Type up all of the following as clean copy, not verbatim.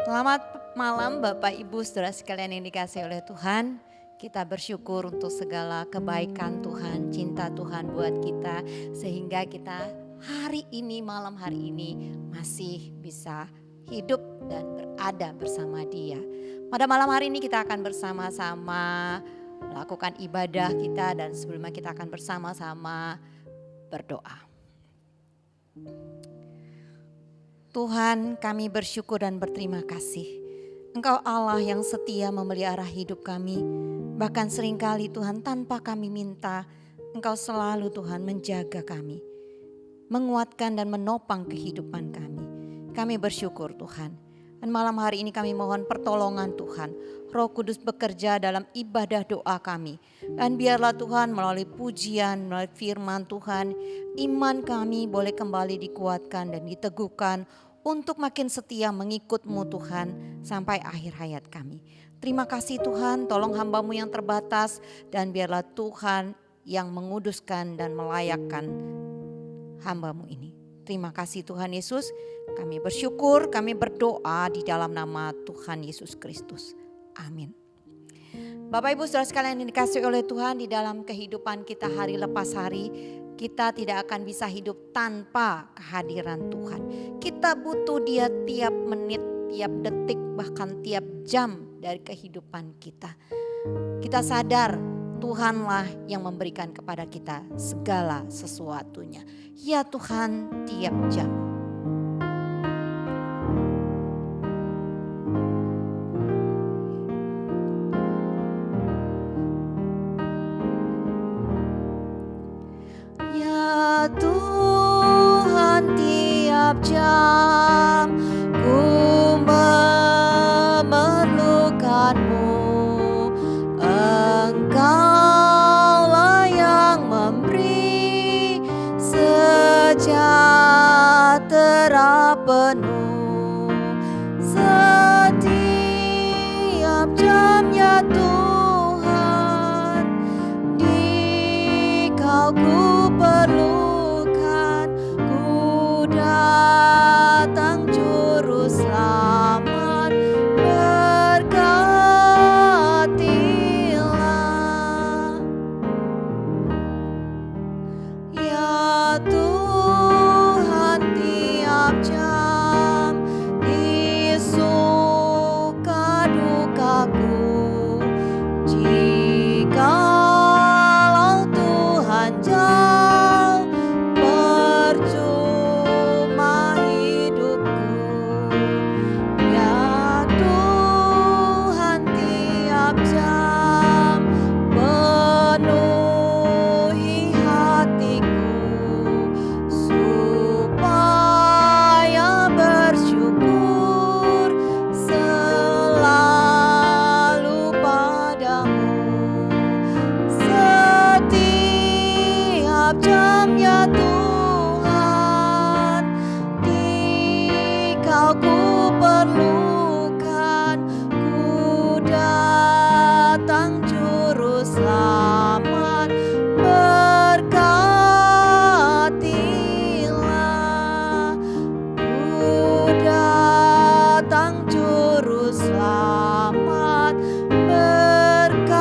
Selamat malam Bapak Ibu Saudara sekalian yang dikasihi oleh Tuhan. Kita bersyukur untuk segala kebaikan Tuhan, cinta Tuhan buat kita. Sehingga kita hari ini, malam hari ini masih bisa hidup dan berada bersama Dia. Pada malam hari ini kita akan bersama-sama melakukan ibadah kita. Dan sebelumnya kita akan bersama-sama berdoa. Tuhan, kami bersyukur dan berterima kasih. Engkau Allah yang setia memelihara hidup kami. Bahkan seringkali Tuhan tanpa kami minta, Engkau selalu Tuhan menjaga kami. Menguatkan dan menopang kehidupan kami. Kami bersyukur Tuhan. Dan malam hari ini kami mohon pertolongan Tuhan. Roh Kudus bekerja dalam ibadah doa kami. Dan biarlah Tuhan melalui pujian, melalui firman Tuhan, iman kami boleh kembali dikuatkan dan diteguhkan untuk makin setia mengikut-Mu Tuhan sampai akhir hayat kami. Terima kasih Tuhan, tolong hamba-Mu yang terbatas dan biarlah Tuhan yang menguduskan dan melayakkan hamba-Mu ini. Terima kasih Tuhan Yesus, kami bersyukur, kami berdoa di dalam nama Tuhan Yesus Kristus. Amin. Bapak Ibu Saudara sekalian yang dikasihi oleh Tuhan, di dalam kehidupan kita hari lepas hari, kita tidak akan bisa hidup tanpa kehadiran Tuhan. Kita butuh Dia tiap menit, tiap detik, bahkan tiap jam dari kehidupan kita. Kita sadar Tuhanlah yang memberikan kepada kita segala sesuatunya. Ya Tuhan, tiap jam. Tuhan tiap jam ku memerlukan-Mu. Engkaulah yang memberi sejahtera penuh. Setiap jamnya Tuhan, di Kau ku perlukan, ku datang juru selamat, berkatilah. Ya Tuhan tiap jam, di suka dukaku, jikalau Tuhan jauh, percuma hidupku. Ya Tuhan tiap jam, penuhi hatiku, supaya bersyukur selalu padamu. Setiap jamnya Tuhan, di Kau ku perlukan, ku datang juru selamat, berkatilah. Ku datang juru selamat, berkatilah.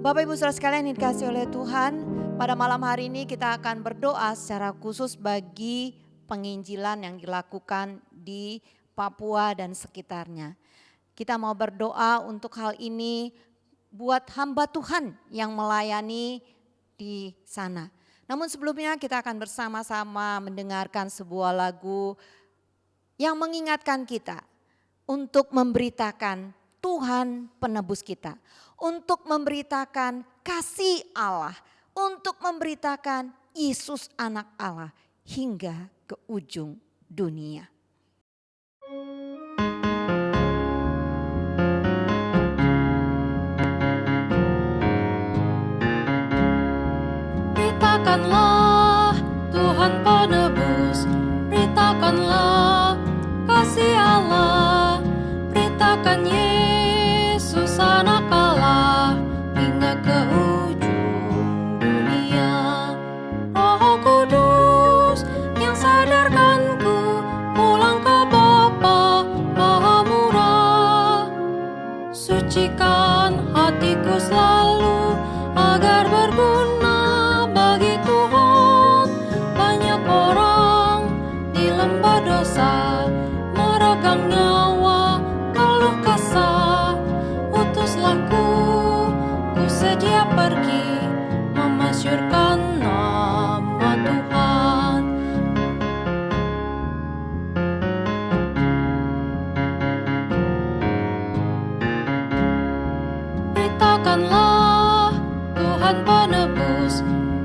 Bapak Ibu Saudara sekalian yang dikasihi oleh Tuhan, pada malam hari ini kita akan berdoa secara khusus bagi penginjilan yang dilakukan di Papua dan sekitarnya. Kita mau berdoa untuk hal ini buat hamba Tuhan yang melayani di sana. Namun sebelumnya kita akan bersama-sama mendengarkan sebuah lagu yang mengingatkan kita untuk memberitakan Tuhan penebus kita, untuk memberitakan kasih Allah, untuk memberitakan Yesus anak Allah hingga ke ujung dunia. Beritakanlah Tuhan penebus, beritakanlah kasih Allah, beritakan Yesus anak Allah hingga ke ujung dunia. Roh Kudus Sucikan hatiku selalu agar berguna bagi Tuhan. Banyak orang di lembah dosa meregang nyawa keluh kesah. Utuslah ku sedia pergi memasyurkan nama Tuhan. Beritakanlah Tuhan penebus,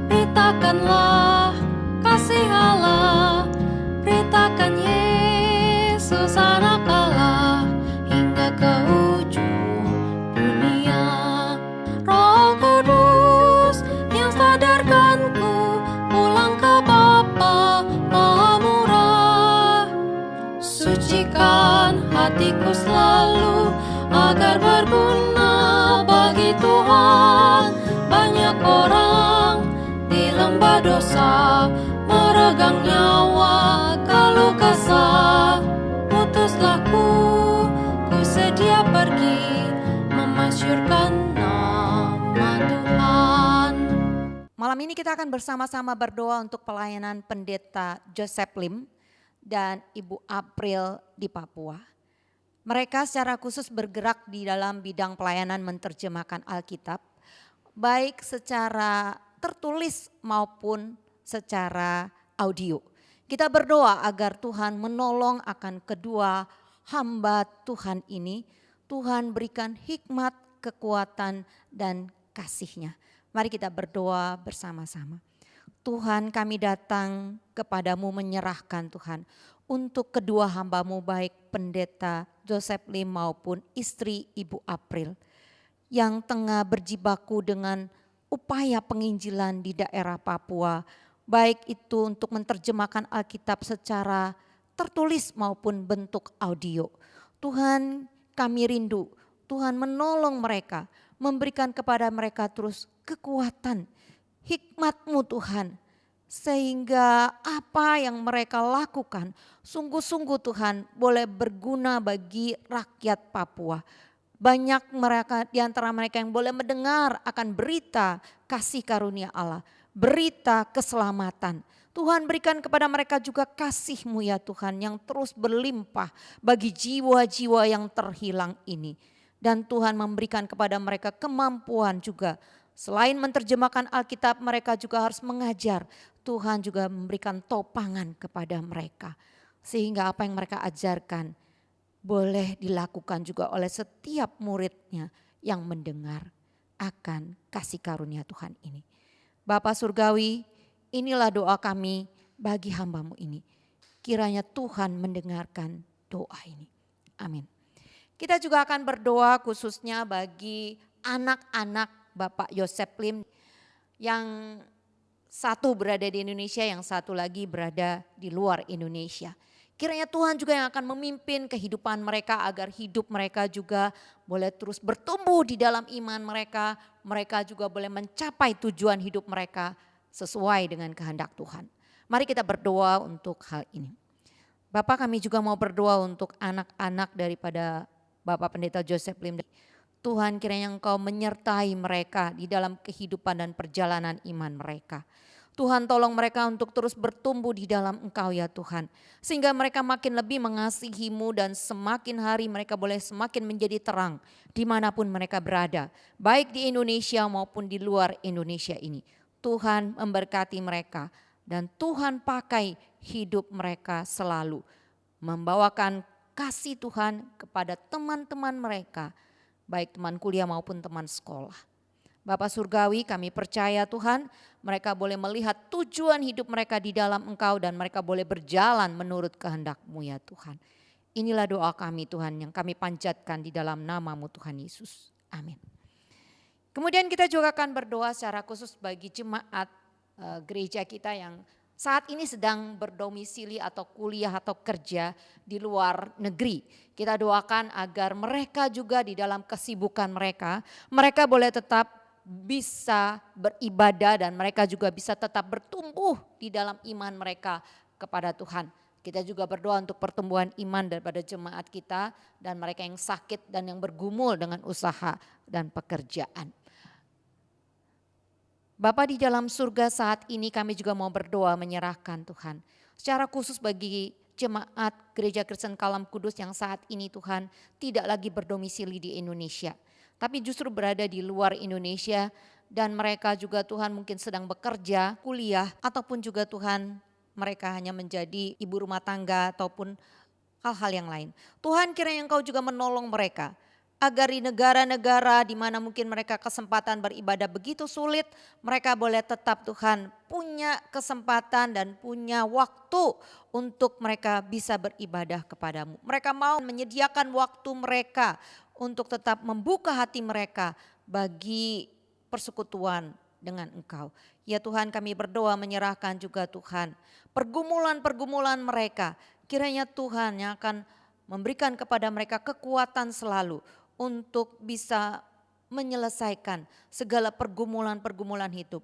beritakanlah kasih Allah, beritakan Yesus anak Allah hingga ke ujung dunia. Roh Kudus yang sadarkanku pulang ke Bapa Maha Murah. Sucikan hatiku selalu agar berguna bagi Tuhan. Banyak orang di lembah dosa meregang nyawa keluh kesah. Utuslah ku sedia pergi memasyurkan nama Tuhan. Malam ini kita akan bersama-sama berdoa untuk pelayanan Pendeta Joseph Lim dan Ibu April di Papua. Mereka secara khusus bergerak di dalam bidang pelayanan menerjemahkan Alkitab, baik secara tertulis maupun secara audio. Kita berdoa agar Tuhan menolong akan kedua hamba Tuhan ini. Tuhan berikan hikmat, kekuatan, dan kasih-Nya. Mari kita berdoa bersama-sama. Tuhan, kami datang kepadamu menyerahkan Tuhan untuk kedua hamba-Mu baik Pendeta Joseph Lim maupun istri Ibu April yang tengah berjibaku dengan upaya penginjilan di daerah Papua, baik itu untuk menerjemahkan Alkitab secara tertulis maupun bentuk audio. Tuhan, kami rindu Tuhan menolong mereka, memberikan kepada mereka terus kekuatan, hikmat-Mu Tuhan, sehingga apa yang mereka lakukan sungguh-sungguh Tuhan boleh berguna bagi rakyat Papua. Banyak mereka di antara mereka yang boleh mendengar akan berita kasih karunia Allah, berita keselamatan. Tuhan berikan kepada mereka juga kasih-Mu ya Tuhan yang terus berlimpah bagi jiwa-jiwa yang terhilang ini. Dan Tuhan memberikan kepada mereka kemampuan juga. Selain menerjemahkan Alkitab, mereka juga harus mengajar. Tuhan juga memberikan topangan kepada mereka. Sehingga apa yang mereka ajarkan boleh dilakukan juga oleh setiap muridnya yang mendengar akan kasih karunia Tuhan ini. Bapa Surgawi, inilah doa kami bagi hamba-Mu ini. Kiranya Tuhan mendengarkan doa ini. Amin. Kita juga akan berdoa khususnya bagi anak-anak Bapak Joseph Lim yang satu berada di Indonesia, yang satu lagi berada di luar Indonesia. Kiranya Tuhan juga yang akan memimpin kehidupan mereka agar hidup mereka juga boleh terus bertumbuh di dalam iman mereka. Mereka juga boleh mencapai tujuan hidup mereka sesuai dengan kehendak Tuhan. Mari kita berdoa untuk hal ini. Bapak, kami juga mau berdoa untuk anak-anak daripada Bapak Pendeta Joseph Lim. Tuhan, kiranya Engkau menyertai mereka di dalam kehidupan dan perjalanan iman mereka. Tuhan, tolong mereka untuk terus bertumbuh di dalam Engkau ya Tuhan. Sehingga mereka makin lebih mengasihi-Mu dan semakin hari mereka boleh semakin menjadi terang dimanapun mereka berada. Baik di Indonesia maupun di luar Indonesia ini. Tuhan memberkati mereka dan Tuhan pakai hidup mereka selalu. Membawakan kasih Tuhan kepada teman-teman mereka. Baik teman kuliah maupun teman sekolah. Bapa Surgawi, kami percaya Tuhan, mereka boleh melihat tujuan hidup mereka di dalam Engkau dan mereka boleh berjalan menurut kehendak-Mu ya Tuhan. Inilah doa kami Tuhan yang kami panjatkan di dalam nama-Mu Tuhan Yesus. Amin. Kemudian kita juga akan berdoa secara khusus bagi jemaat gereja kita yang saat ini sedang berdomisili atau kuliah atau kerja di luar negeri. Kita doakan agar mereka juga di dalam kesibukan mereka boleh tetap bisa beribadah dan mereka juga bisa tetap bertumbuh di dalam iman mereka kepada Tuhan. Kita juga berdoa untuk pertumbuhan iman daripada jemaat kita dan mereka yang sakit dan yang bergumul dengan usaha dan pekerjaan. Bapa di dalam surga, saat ini kami juga mau berdoa menyerahkan Tuhan. Secara khusus bagi jemaat Gereja Kristen Kalam Kudus yang saat ini Tuhan tidak lagi berdomisili di Indonesia. Tapi justru berada di luar Indonesia dan mereka juga Tuhan mungkin sedang bekerja, kuliah ataupun juga Tuhan mereka hanya menjadi ibu rumah tangga ataupun hal-hal yang lain. Tuhan kiranya Engkau juga menolong mereka agar di negara-negara di mana mungkin mereka kesempatan beribadah begitu sulit, mereka boleh tetap Tuhan punya kesempatan dan punya waktu untuk mereka bisa beribadah kepadamu. Mereka mau menyediakan waktu mereka untuk tetap membuka hati mereka bagi persekutuan dengan Engkau. Ya Tuhan, kami berdoa menyerahkan juga Tuhan pergumulan-pergumulan mereka. Kiranya Tuhan yang akan memberikan kepada mereka kekuatan selalu untuk bisa menyelesaikan segala pergumulan-pergumulan hidup.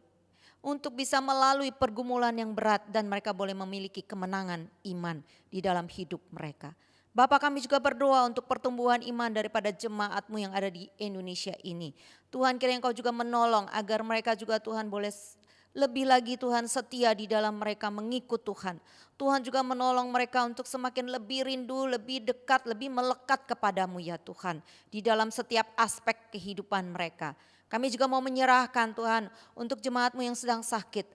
Untuk bisa melalui pergumulan yang berat dan mereka boleh memiliki kemenangan iman di dalam hidup mereka. Bapak, kami juga berdoa untuk pertumbuhan iman daripada jemaat-Mu yang ada di Indonesia ini. Tuhan, kiranya Engkau juga menolong agar mereka juga Tuhan boleh lebih lagi Tuhan setia di dalam mereka mengikut Tuhan. Tuhan juga menolong mereka untuk semakin lebih rindu, lebih dekat, lebih melekat kepadamu ya Tuhan. Di dalam setiap aspek kehidupan mereka. Kami juga mau menyerahkan Tuhan untuk jemaat-Mu yang sedang sakit.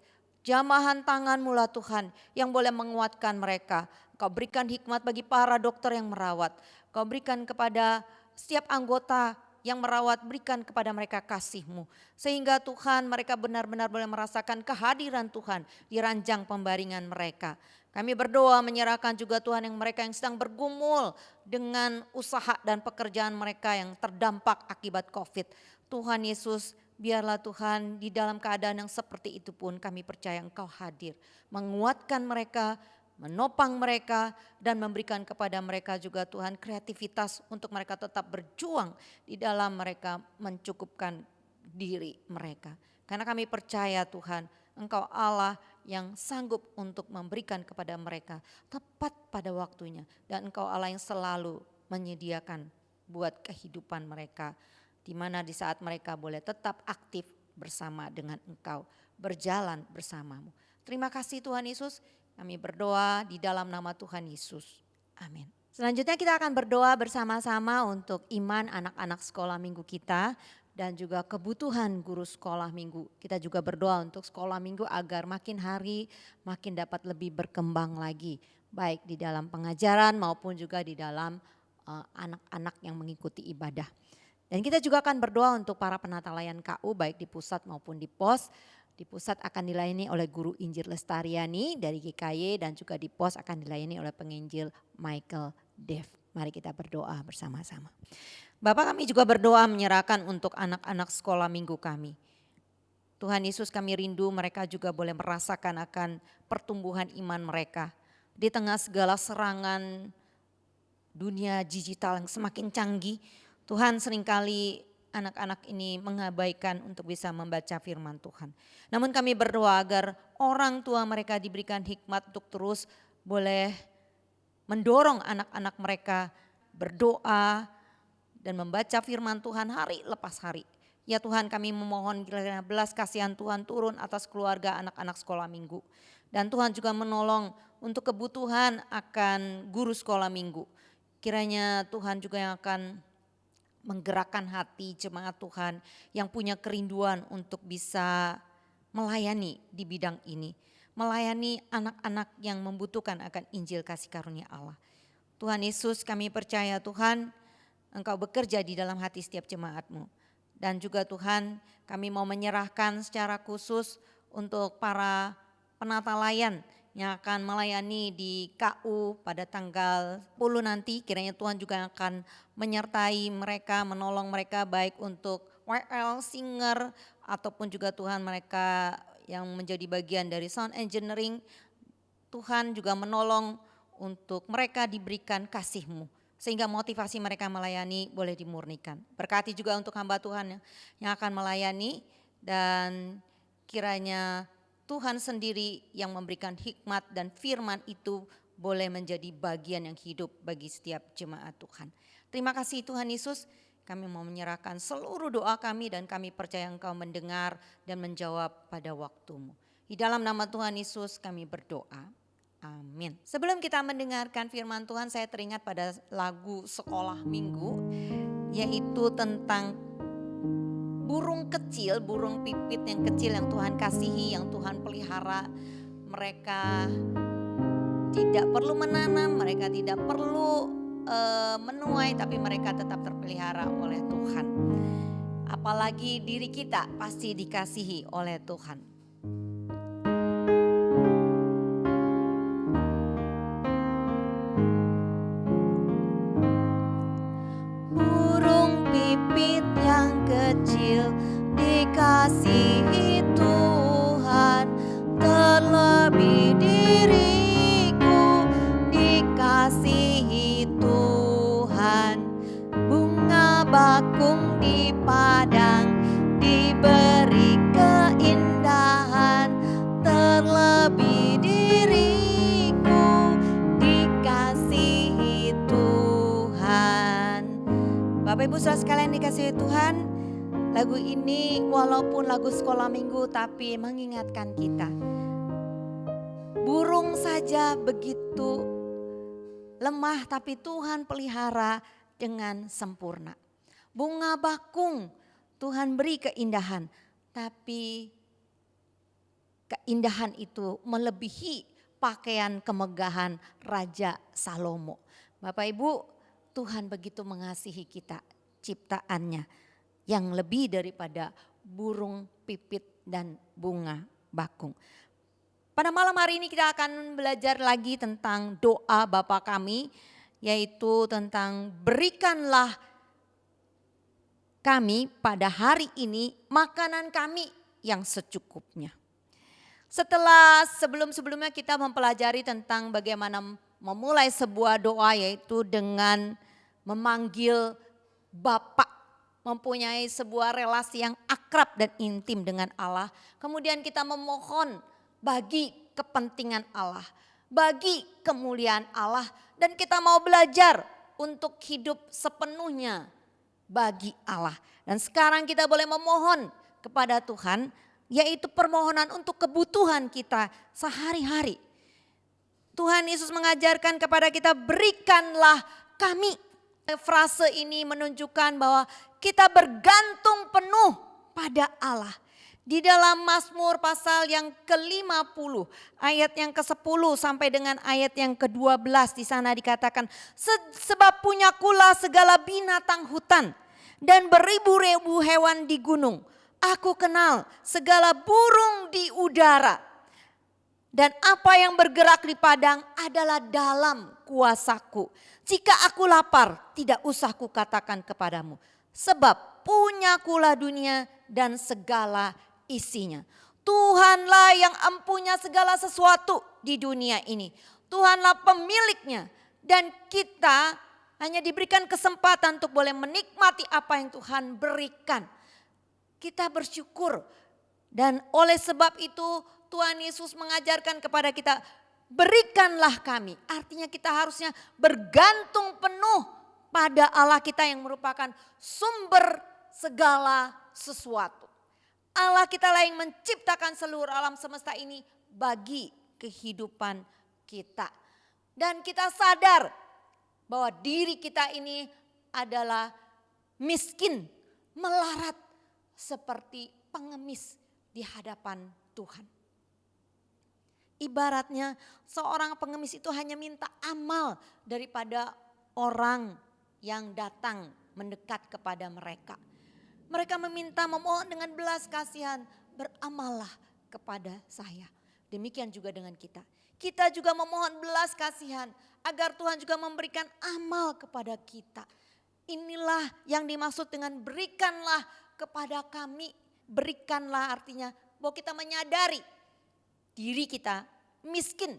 Jamahan tangan-Mu lah Tuhan yang boleh menguatkan mereka. Kau berikan hikmat bagi para dokter yang merawat. Kau berikan kepada setiap anggota yang merawat, berikan kepada mereka kasih-Mu. Sehingga Tuhan mereka benar-benar boleh merasakan kehadiran Tuhan di ranjang pembaringan mereka. Kami berdoa menyerahkan juga Tuhan yang mereka yang sedang bergumul dengan usaha dan pekerjaan mereka yang terdampak akibat COVID. Tuhan Yesus, biarlah Tuhan di dalam keadaan yang seperti itu pun kami percaya Engkau hadir. Menguatkan mereka, menopang mereka dan memberikan kepada mereka juga Tuhan kreativitas untuk mereka tetap berjuang di dalam mereka mencukupkan diri mereka. Karena kami percaya Tuhan, Engkau Allah yang sanggup untuk memberikan kepada mereka tepat pada waktunya. Dan Engkau Allah yang selalu menyediakan buat kehidupan mereka. Di mana di saat mereka boleh tetap aktif bersama dengan Engkau, berjalan bersamamu. Terima kasih Tuhan Yesus. Kami berdoa di dalam nama Tuhan Yesus. Amin. Selanjutnya kita akan berdoa bersama-sama untuk iman anak-anak sekolah minggu kita dan juga kebutuhan guru sekolah minggu. Kita juga berdoa untuk sekolah minggu agar makin hari makin dapat lebih berkembang lagi. Baik di dalam pengajaran maupun juga di dalam anak-anak yang mengikuti ibadah. Dan kita juga akan berdoa untuk para penata layan KU baik di pusat maupun di pos. Di pusat akan dilayani oleh guru Injil Lestariani dari GKY dan juga di pos akan dilayani oleh penginjil Michael Dev. Mari kita berdoa bersama-sama. Bapak, kami juga berdoa menyerahkan untuk anak-anak sekolah minggu kami. Tuhan Yesus, kami rindu mereka juga boleh merasakan akan pertumbuhan iman mereka. Di tengah segala serangan dunia digital yang semakin canggih, Tuhan seringkali anak-anak ini mengabaikan untuk bisa membaca firman Tuhan. Namun kami berdoa agar orang tua mereka diberikan hikmat untuk terus boleh mendorong anak-anak mereka berdoa dan membaca firman Tuhan hari lepas hari. Ya Tuhan, kami memohon kiranya belas kasihan Tuhan turun atas keluarga anak-anak sekolah minggu. Dan Tuhan juga menolong untuk kebutuhan akan guru sekolah minggu. Kiranya Tuhan juga yang akan menggerakkan hati jemaat Tuhan yang punya kerinduan untuk bisa melayani di bidang ini. Melayani anak-anak yang membutuhkan akan Injil kasih karunia Allah. Tuhan Yesus, kami percaya Tuhan Engkau bekerja di dalam hati setiap jemaat-Mu. Dan juga Tuhan kami mau menyerahkan secara khusus untuk para penata layan yang akan melayani di KU pada tanggal 10 nanti. Kiranya Tuhan juga akan menyertai mereka, menolong mereka baik untuk WL, singer, ataupun juga Tuhan mereka yang menjadi bagian dari sound engineering. Tuhan juga menolong untuk mereka diberikan kasih-Mu. Sehingga motivasi mereka melayani boleh dimurnikan. Berkati juga untuk hamba Tuhan yang akan melayani dan kiranya Tuhan sendiri yang memberikan hikmat dan firman itu boleh menjadi bagian yang hidup bagi setiap jemaat Tuhan. Terima kasih Tuhan Yesus, kami mau menyerahkan seluruh doa kami dan kami percaya Engkau mendengar dan menjawab pada waktu-Mu. Di dalam nama Tuhan Yesus kami berdoa. Amin. Sebelum kita mendengarkan firman Tuhan, saya teringat pada lagu sekolah minggu, yaitu tentang burung kecil, burung pipit yang kecil yang Tuhan kasihi, yang Tuhan pelihara. Mereka tidak perlu menanam, mereka tidak perlu menuai, tapi mereka tetap terpelihara oleh Tuhan. Apalagi diri kita pasti dikasihi oleh Tuhan. Burung pipit yang kecil dikasihi Tuhan, terlebih diriku dikasihi Tuhan. Bunga bakung di padang diberi keindahan, terlebih diriku dikasihi Tuhan. Bapak Ibu Saudara sekalian dikasihi Tuhan, lagu ini walaupun lagu sekolah minggu tapi mengingatkan kita. Burung saja begitu lemah tapi Tuhan pelihara dengan sempurna. Bunga bakung Tuhan beri keindahan, tapi keindahan itu melebihi pakaian kemegahan Raja Salomo. Bapak Ibu, Tuhan begitu mengasihi kita, ciptaannya yang lebih daripada burung pipit dan bunga bakung. Pada malam hari ini kita akan belajar lagi tentang doa Bapa kami, yaitu tentang berikanlah kami pada hari ini makanan kami yang secukupnya. Sebelum-sebelumnya kita mempelajari tentang bagaimana memulai sebuah doa, yaitu dengan memanggil Bapa, mempunyai sebuah relasi yang akrab dan intim dengan Allah. Kemudian kita memohon bagi kepentingan Allah, bagi kemuliaan Allah, dan kita mau belajar untuk hidup sepenuhnya bagi Allah. Dan sekarang kita boleh memohon kepada Tuhan, yaitu permohonan untuk kebutuhan kita sehari-hari. Tuhan Yesus mengajarkan kepada kita, berikanlah kami. Frase ini menunjukkan bahwa kita bergantung penuh pada Allah. Di dalam Mazmur pasal yang ke-50 ayat yang ke-10 sampai dengan ayat yang ke-12 di sana dikatakan, sebab punyakulah segala binatang hutan dan beribu-ribu hewan di gunung. Aku kenal segala burung di udara. Dan apa yang bergerak di padang adalah dalam kuasaku. Jika aku lapar, tidak usah kukatakan kepadamu. Sebab punyakulah dunia dan segala isinya. Tuhanlah yang empunya segala sesuatu di dunia ini. Tuhanlah pemiliknya. Dan kita hanya diberikan kesempatan untuk boleh menikmati apa yang Tuhan berikan. Kita bersyukur. Dan oleh sebab itu Tuhan Yesus mengajarkan kepada kita, berikanlah kami. Artinya kita harusnya bergantung penuh pada Allah kita yang merupakan sumber segala sesuatu. Allah kita lah yang menciptakan seluruh alam semesta ini bagi kehidupan kita. Dan kita sadar bahwa diri kita ini adalah miskin, melarat seperti pengemis di hadapan Tuhan. Ibaratnya seorang pengemis itu hanya minta amal daripada orang yang datang mendekat kepada mereka. Mereka memohon dengan belas kasihan, beramallah kepada saya. Demikian juga dengan kita. Kita juga memohon belas kasihan agar Tuhan juga memberikan amal kepada kita. Inilah yang dimaksud dengan berikanlah kepada kami. Berikanlah artinya bahwa kita menyadari diri kita miskin,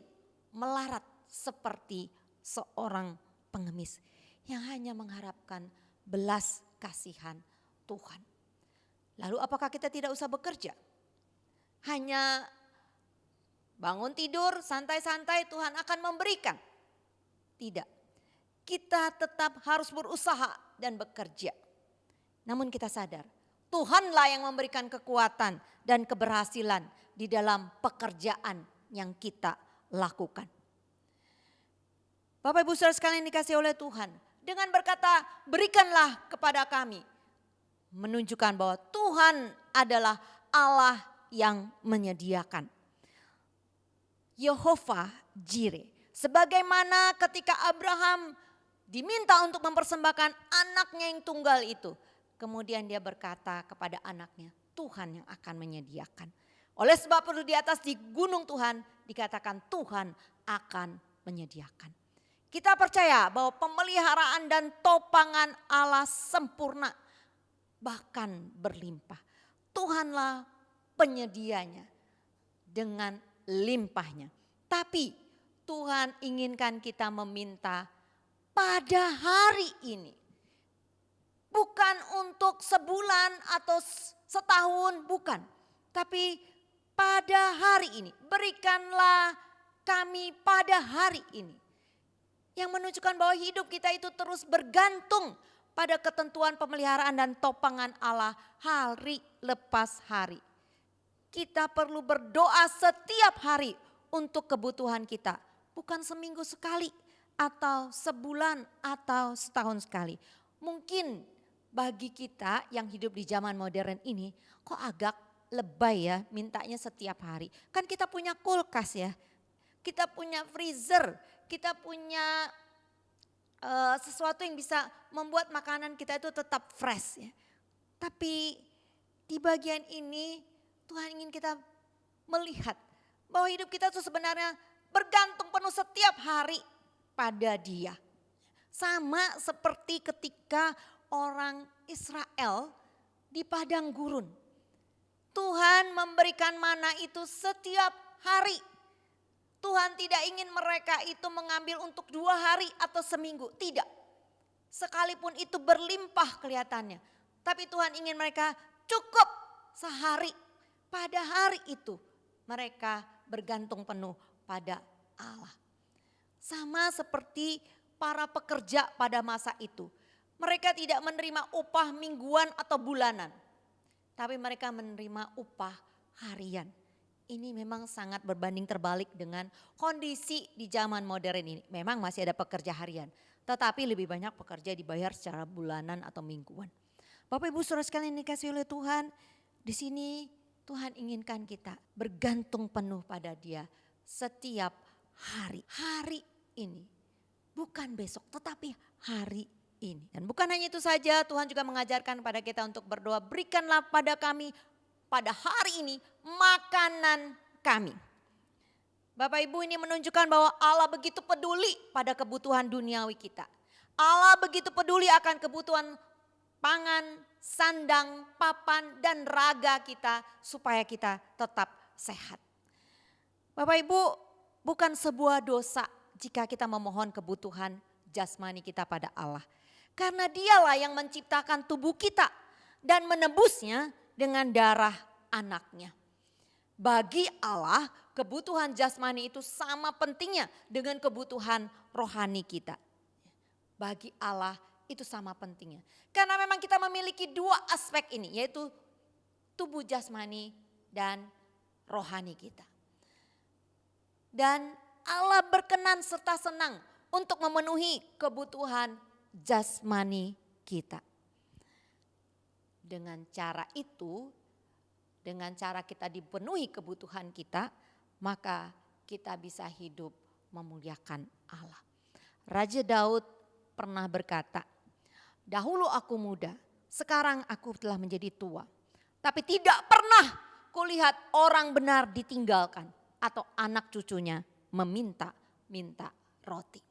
melarat seperti seorang pengemis yang hanya mengharapkan belas kasihan Tuhan. Lalu apakah kita tidak usah bekerja? Hanya bangun tidur, santai-santai Tuhan akan memberikan. Tidak. Kita tetap harus berusaha dan bekerja. Namun kita sadar, Tuhanlah yang memberikan kekuatan dan keberhasilan di dalam pekerjaan yang kita lakukan. Bapak Ibu Saudara sekalian dikasihi oleh Tuhan, dengan berkata berikanlah kepada kami, menunjukkan bahwa Tuhan adalah Allah yang menyediakan. Yehova Jireh, sebagaimana ketika Abraham diminta untuk mempersembahkan anaknya yang tunggal itu, kemudian dia berkata kepada anaknya, Tuhan yang akan menyediakan. Oleh sebab itu di atas di gunung Tuhan dikatakan Tuhan akan menyediakan. Kita percaya bahwa pemeliharaan dan topangan Allah sempurna, bahkan berlimpah. Tuhanlah penyedianya dengan limpahnya. Tapi Tuhan inginkan kita meminta pada hari ini. Bukan untuk sebulan atau setahun, bukan. Tapi pada hari ini, berikanlah kami pada hari ini. Yang menunjukkan bahwa hidup kita itu terus bergantung pada ketentuan pemeliharaan dan topangan Allah hari lepas hari. Kita perlu berdoa setiap hari untuk kebutuhan kita. Bukan seminggu sekali atau sebulan atau setahun sekali. Mungkin bagi kita yang hidup di zaman modern ini kok agak lebay ya mintanya setiap hari. Kan kita punya kulkas ya, kita punya freezer, kita punya sesuatu yang bisa membuat makanan kita itu tetap fresh ya. Tapi di bagian ini Tuhan ingin kita melihat bahwa hidup kita itu sebenarnya bergantung penuh setiap hari pada Dia. Sama seperti ketika orang Israel di padang gurun. Tuhan memberikan mana itu setiap hari. Tuhan tidak ingin mereka itu mengambil untuk 2 hari atau seminggu. Tidak. Sekalipun itu berlimpah kelihatannya. Tapi Tuhan ingin mereka cukup sehari. Pada hari itu mereka bergantung penuh pada Allah. Sama seperti para pekerja pada masa itu. Mereka tidak menerima upah mingguan atau bulanan. Tapi mereka menerima upah harian. Ini memang sangat berbanding terbalik dengan kondisi di zaman modern ini. Memang masih ada pekerja harian. Tetapi lebih banyak pekerja dibayar secara bulanan atau mingguan. Bapak Ibu Saudara sekalian dikasihi oleh Tuhan. Di sini Tuhan inginkan kita bergantung penuh pada Dia setiap hari. Hari ini. Bukan besok tetapi hari ini. Dan bukan hanya itu saja, Tuhan juga mengajarkan pada kita untuk berdoa, berikanlah pada kami pada hari ini makanan kami. Bapak Ibu, ini menunjukkan bahwa Allah begitu peduli pada kebutuhan duniawi kita. Allah begitu peduli akan kebutuhan pangan, sandang, papan dan raga kita supaya kita tetap sehat. Bapak Ibu, bukan sebuah dosa jika kita memohon kebutuhan jasmani kita pada Allah. Karena Dialah yang menciptakan tubuh kita dan menebusnya dengan darah anaknya. Bagi Allah kebutuhan jasmani itu sama pentingnya dengan kebutuhan rohani kita. Bagi Allah itu sama pentingnya. Karena memang kita memiliki 2 aspek ini, yaitu tubuh jasmani dan rohani kita. Dan Allah berkenan serta senang untuk memenuhi kebutuhan jasmani kita. Dengan cara itu, dengan cara kita dipenuhi kebutuhan kita, maka kita bisa hidup memuliakan Allah. Raja Daud pernah berkata, dahulu aku muda, sekarang aku telah menjadi tua. Tapi tidak pernah kulihat orang benar ditinggalkan atau anak cucunya meminta-minta roti.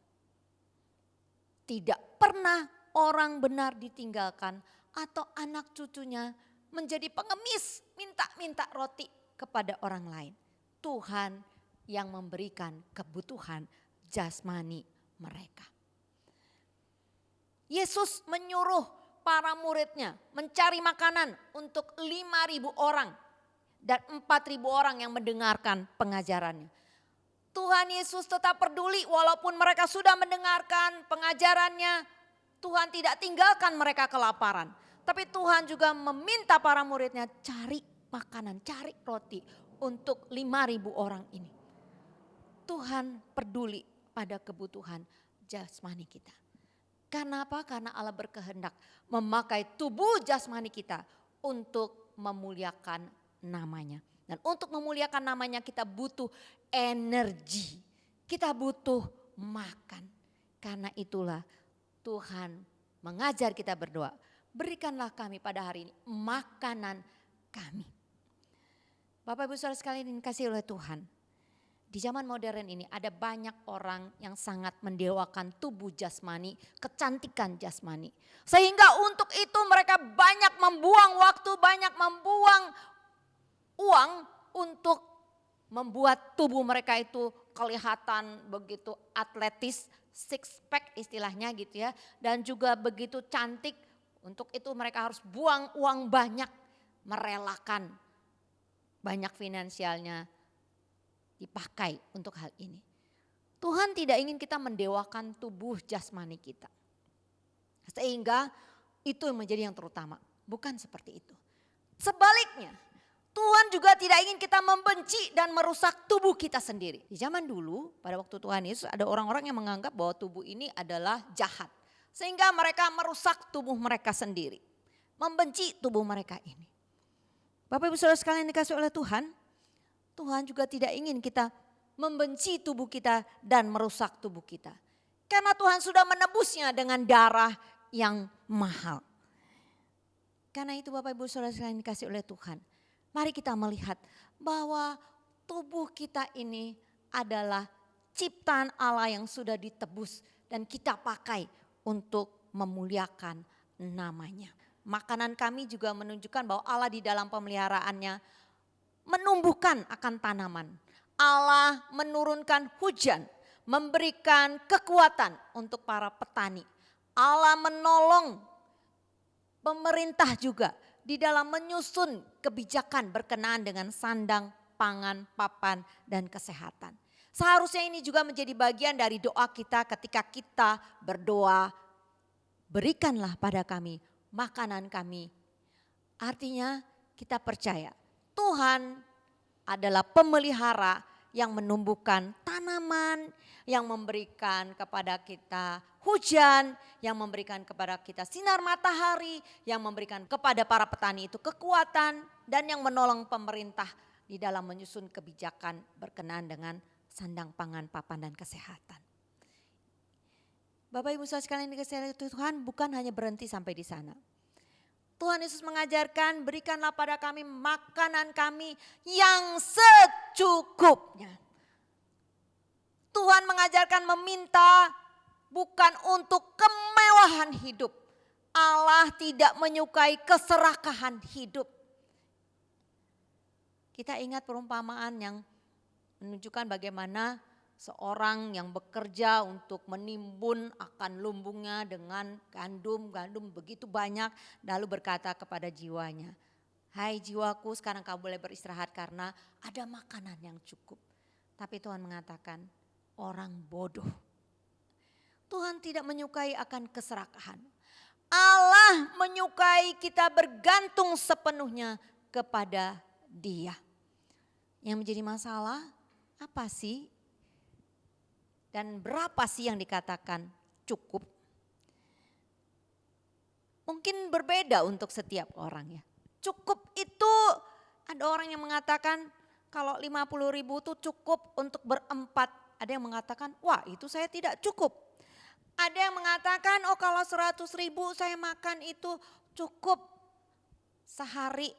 Tidak pernah orang benar ditinggalkan atau anak cucunya menjadi pengemis minta-minta roti kepada orang lain. Tuhan yang memberikan kebutuhan jasmani mereka. Yesus menyuruh para muridnya mencari makanan untuk 5.000 orang dan 4.000 orang yang mendengarkan pengajarannya. Tuhan Yesus tetap peduli walaupun mereka sudah mendengarkan pengajarannya. Tuhan tidak tinggalkan mereka kelaparan. Tapi Tuhan juga meminta para muridnya cari makanan, cari roti untuk 5.000 orang ini. Tuhan peduli pada kebutuhan jasmani kita. Karena apa? Karena Allah berkehendak memakai tubuh jasmani kita untuk memuliakan namanya. Dan untuk memuliakan namanya kita butuh energi. Kita butuh makan. Karena itulah Tuhan mengajar kita berdoa. Berikanlah kami pada hari ini makanan kami. Bapak Ibu Saudara sekalian yang dikasihi oleh Tuhan. Di zaman modern ini ada banyak orang yang sangat mendewakan tubuh jasmani, kecantikan jasmani. Sehingga untuk itu mereka banyak membuang waktu, banyak membuang uang untuk membuat tubuh mereka itu kelihatan begitu atletis, six pack istilahnya gitu ya. Dan juga begitu cantik, untuk itu mereka harus buang uang banyak, merelakan banyak finansialnya dipakai untuk hal ini. Tuhan tidak ingin kita mendewakan tubuh jasmani kita. Sehingga itu yang menjadi yang terutama, bukan seperti itu. Sebaliknya, Tuhan juga tidak ingin kita membenci dan merusak tubuh kita sendiri. Di zaman dulu, pada waktu Tuhan Yesus ada orang-orang yang menganggap bahwa tubuh ini adalah jahat. Sehingga mereka merusak tubuh mereka sendiri. Membenci tubuh mereka ini. Bapak Ibu Saudara sekalian yang dikasihi oleh Tuhan, Tuhan juga tidak ingin kita membenci tubuh kita dan merusak tubuh kita. Karena Tuhan sudah menebusnya dengan darah yang mahal. Karena itu Bapak Ibu Saudara sekalian dikasihi oleh Tuhan. Mari kita melihat bahwa tubuh kita ini adalah ciptaan Allah yang sudah ditebus dan kita pakai untuk memuliakan namanya. Makanan kami juga menunjukkan bahwa Allah di dalam pemeliharaannya menumbuhkan akan tanaman. Allah menurunkan hujan, memberikan kekuatan untuk para petani. Allah menolong pemerintah juga di dalam menyusun kebijakan berkenaan dengan sandang, pangan, papan, dan kesehatan. Seharusnya ini juga menjadi bagian dari doa kita ketika kita berdoa, berikanlah pada kami makanan kami. Artinya kita percaya Tuhan adalah pemelihara yang menumbuhkan tanaman, yang memberikan kepada kita hujan, yang memberikan kepada kita sinar matahari, yang memberikan kepada para petani itu kekuatan, dan yang menolong pemerintah di dalam menyusun kebijakan berkenaan dengan sandang pangan, papan, dan kesehatan. Bapak Ibu Saudara sekalian dikasihi Tuhan, bukan hanya berhenti sampai di sana. Tuhan Yesus mengajarkan, berikanlah pada kami makanan kami yang secukupnya. Tuhan mengajarkan meminta bukan untuk kemewahan hidup. Allah tidak menyukai keserakahan hidup. Kita ingat perumpamaan yang menunjukkan bagaimana seorang yang bekerja untuk menimbun akan lumbungnya dengan gandum begitu banyak, lalu berkata kepada jiwanya, "Hai jiwaku, sekarang kau boleh beristirahat karena ada makanan yang cukup." Tapi Tuhan mengatakan, orang bodoh. Tuhan tidak menyukai akan keserakahan. Allah menyukai kita bergantung sepenuhnya kepada Dia. Yang menjadi masalah apa sih? Dan berapa sih yang dikatakan cukup? Mungkin berbeda untuk setiap orang ya. Cukup itu ada orang yang mengatakan kalau 50.000 itu cukup untuk berempat. Ada yang mengatakan wah itu saya tidak cukup. Ada yang mengatakan oh kalau 100.000 saya makan itu cukup sehari.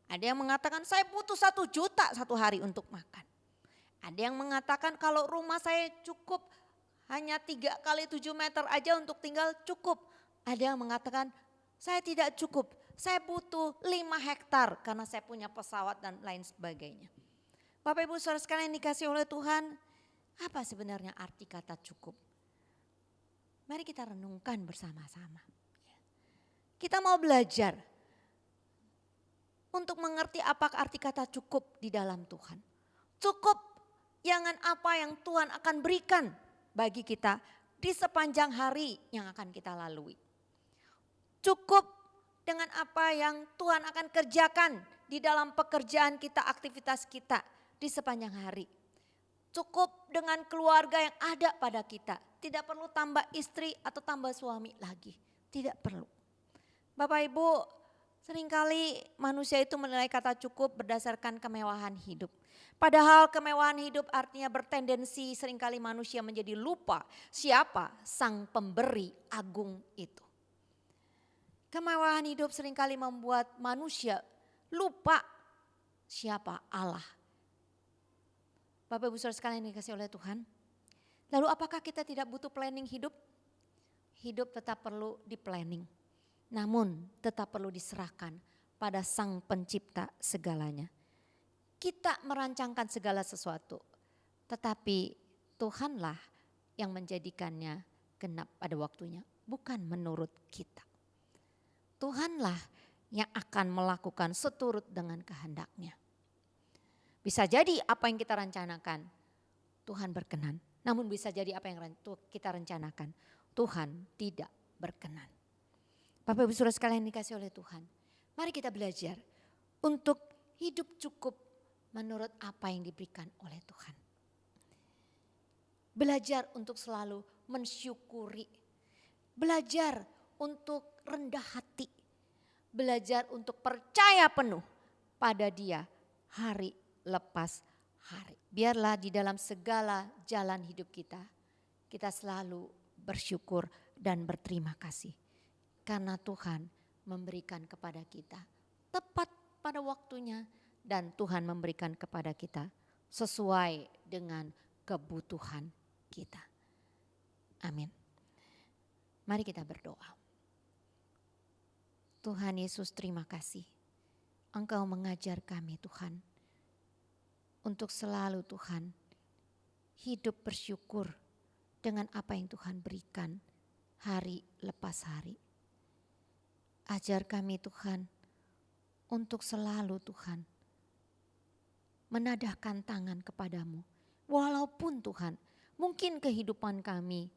Ada yang mengatakan saya butuh 1 juta satu hari untuk makan. Ada yang mengatakan kalau rumah saya cukup hanya 3 kali 7 meter aja untuk tinggal cukup. Ada yang mengatakan saya tidak cukup, saya butuh 5 hektar karena saya punya pesawat dan lain sebagainya. Bapak Ibu Saudara sekalian yang dikasihi oleh Tuhan, apa sebenarnya arti kata cukup? Mari kita renungkan bersama-sama. Kita mau belajar untuk mengerti apa arti kata cukup di dalam Tuhan. Cukup Jangan apa yang Tuhan akan berikan bagi kita di sepanjang hari yang akan kita lalui. Cukup dengan apa yang Tuhan akan kerjakan di dalam pekerjaan kita, aktivitas kita di sepanjang hari. Cukup dengan keluarga yang ada pada kita. Tidak perlu tambah istri atau tambah suami lagi. Tidak perlu. Bapak Ibu, seringkali manusia itu menilai kata cukup berdasarkan kemewahan hidup. Padahal kemewahan hidup artinya bertendensi seringkali manusia menjadi lupa siapa sang pemberi agung itu. Kemewahan hidup seringkali membuat manusia lupa siapa Allah. Bapak Ibu Saudara sekalian yang dikasihi oleh Tuhan. Lalu apakah kita tidak butuh planning hidup? Hidup tetap perlu di planning. Namun tetap perlu diserahkan pada sang pencipta segalanya. Kita merancangkan segala sesuatu. Tetapi Tuhanlah yang menjadikannya genap pada waktunya. Bukan menurut kita. Tuhanlah yang akan melakukan seturut dengan kehendaknya. Bisa jadi apa yang kita rencanakan Tuhan berkenan. Namun bisa jadi apa yang kita rencanakan Tuhan tidak berkenan. Bapak Ibu Saudara sekalian dikasih oleh Tuhan. Mari kita belajar untuk hidup cukup menurut apa yang diberikan oleh Tuhan. Belajar untuk selalu mensyukuri. Belajar untuk rendah hati. Belajar untuk percaya penuh pada Dia hari lepas hari. Biarlah di dalam segala jalan hidup kita, kita selalu bersyukur dan berterima kasih. Karena Tuhan memberikan kepada kita tepat pada waktunya dan Tuhan memberikan kepada kita sesuai dengan kebutuhan kita. Amin. Mari kita berdoa. Tuhan Yesus, terima kasih. Engkau mengajar kami Tuhan untuk selalu Tuhan hidup bersyukur dengan apa yang Tuhan berikan hari lepas hari. Ajar kami Tuhan untuk selalu Tuhan menadahkan tangan kepadamu. Walaupun Tuhan mungkin kehidupan kami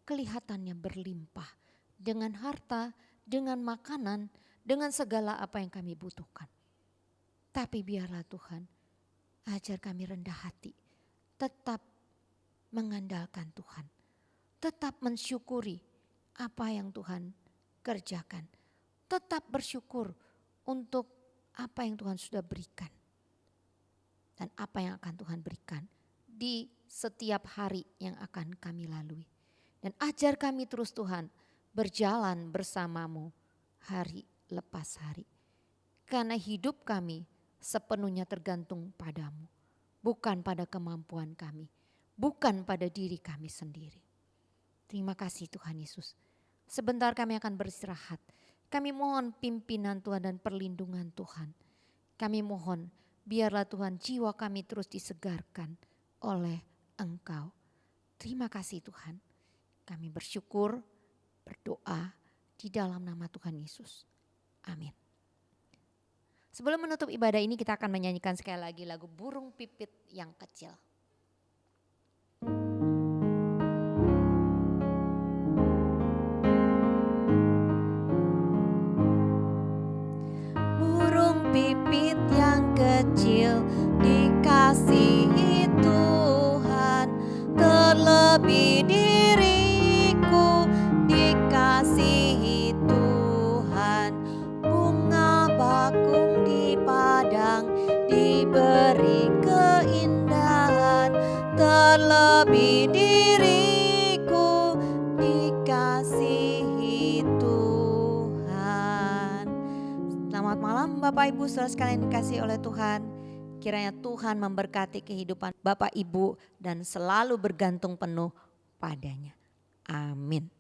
kelihatannya berlimpah dengan harta, dengan makanan, dengan segala apa yang kami butuhkan. Tapi biarlah Tuhan ajar kami rendah hati, tetap mengandalkan Tuhan, tetap mensyukuri apa yang Tuhan kerjakan. Tetap bersyukur untuk apa yang Tuhan sudah berikan. Dan apa yang akan Tuhan berikan di setiap hari yang akan kami lalui. Dan ajar kami terus Tuhan berjalan bersamamu hari lepas hari. Karena hidup kami sepenuhnya tergantung padamu. Bukan pada kemampuan kami. Bukan pada diri kami sendiri. Terima kasih Tuhan Yesus. Sebentar kami akan beristirahat. Kami mohon pimpinan Tuhan dan perlindungan Tuhan. Kami mohon biarlah Tuhan jiwa kami terus disegarkan oleh Engkau. Terima kasih Tuhan. Kami bersyukur, berdoa di dalam nama Tuhan Yesus. Amin. Sebelum menutup ibadah ini kita akan menyanyikan sekali lagi lagu Burung Pipit yang Kecil. Pipit yang kecil dikasihi Tuhan, terlebih diriku dikasihi Tuhan. Bunga bakung di padang diberi keindahan, terlebih diriku dikasihi Tuhan. Selamat malam Bapak Ibu saudara sekalian dikasihi oleh Tuhan. Kiranya Tuhan memberkati kehidupan Bapak Ibu dan selalu bergantung penuh padanya. Amin.